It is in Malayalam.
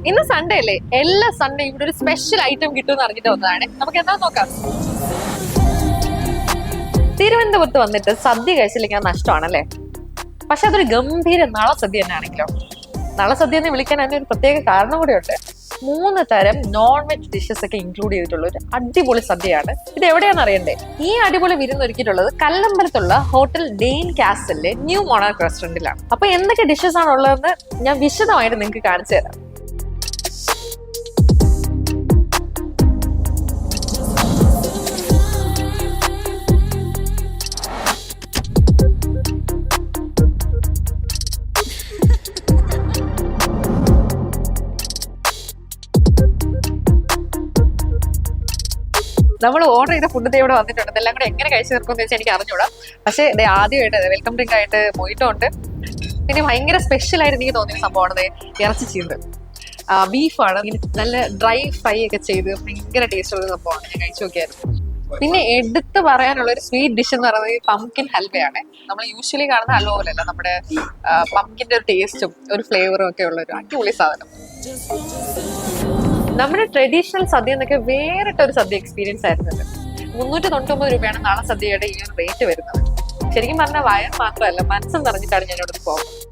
ഇന്ന് സൺഡേ അല്ലേ? എല്ലാ സൺഡേ ഇവിടെ ഒരു സ്പെഷ്യൽ ഐറ്റം കിട്ടുമെന്ന് അറിഞ്ഞിട്ട് വന്നതാണ്. നമുക്ക് എന്താ നോക്കാം. തിരുവനന്തപുരത്ത് വന്നിട്ട് സദ്യ കഴിച്ചില്ലെങ്കിൽ നഷ്ടമാണല്ലേ? പക്ഷെ അതൊരു ഗംഭീര നളസദ്യ തന്നെ ആണെങ്കിലോ. നളസദ്യ എന്ന് വിളിക്കാൻ അതിന് ഒരു പ്രത്യേക കാരണം കൂടെ ഉണ്ട്. 3 തരം നോൺ വെജ് ഡിഷസ് ഒക്കെ ഇൻക്ലൂഡ് ചെയ്തിട്ടുള്ള ഒരു അടിപൊളി സദ്യയാണ്. ഇത് എവിടെയാണെന്ന് അറിയണ്ടേ? ഈ അടിപൊളി വിരുന്ന് ഒരുക്കിയിട്ടുള്ളത് കല്ലമ്പലത്തുള്ള ഹോട്ടൽ ഡെയിൻ കാസലിലെ ന്യൂ മൊണാർക്ക് റെസ്റ്റോറന്റിലാണ്. അപ്പൊ എന്തൊക്കെ ഡിഷസ് ആണ് ഉള്ളതെന്ന് ഞാൻ വിശദമായിട്ട് നിങ്ങൾക്ക് കാണിച്ചു തരാം. നമ്മൾ ഓർഡർ ചെയ്ത ഫുഡ് ഇവിടെ വന്നിട്ടുണ്ട്. ഇതെല്ലാം കൂടെ എങ്ങനെ കഴിച്ചു തീർക്കുമെന്ന് വെച്ചാൽ എനിക്ക് അറിഞ്ഞൂടാ. പക്ഷേ ഇത് ആദ്യമായിട്ട് വെൽക്കം ഡ്രിങ്ക് ആയിട്ട് മൊയ്റ്റോ ഉണ്ട്. പിന്നെ ഭയങ്കര സ്പെഷ്യൽ ആയിട്ട് എനിക്ക് തോന്നിയ സംഭവമാണ് ഇറച്ചി ചീന്ത്. ബീഫാണ്, നല്ല ഡ്രൈ ഫ്രൈ ഒക്കെ ചെയ്ത് ഭയങ്കര ടേസ്റ്റ് ഉള്ള സംഭവമാണ്. ഞാൻ കഴിച്ചു നോക്കിയായിരുന്നു. പിന്നെ എടുത്ത് പറയാനുള്ള ഒരു സ്വീറ്റ് ഡിഷ് എന്ന് പറയുന്നത് പംകിൻ ഹൽവയാണ്. നമ്മൾ യൂഷ്വലി കാണുന്ന ഹൽവ പോലെയല്ല, നമ്മുടെ പംകിന്റെ ഒരു ടേസ്റ്റും ഒരു ഫ്ലേവറും ഒക്കെ ഉള്ള ഒരു അടിപൊളി സാധനം. നമ്മുടെ ട്രഡീഷണൽ സദ്യ എന്നൊക്കെ വേറിട്ടൊരു സദ്യ എക്സ്പീരിയൻസ് ആയിരുന്നത്. 399 രൂപയാണ് നാളെ സദ്യയുടെ ഈ ഒരു റേറ്റ് വരുന്നത്. ശരിക്കും പറഞ്ഞാൽ വയർ മാത്രമല്ല, മനസ്സും നിറഞ്ഞിട്ടാണ് ഞാൻ ഇവിടെ പോകുന്നത്.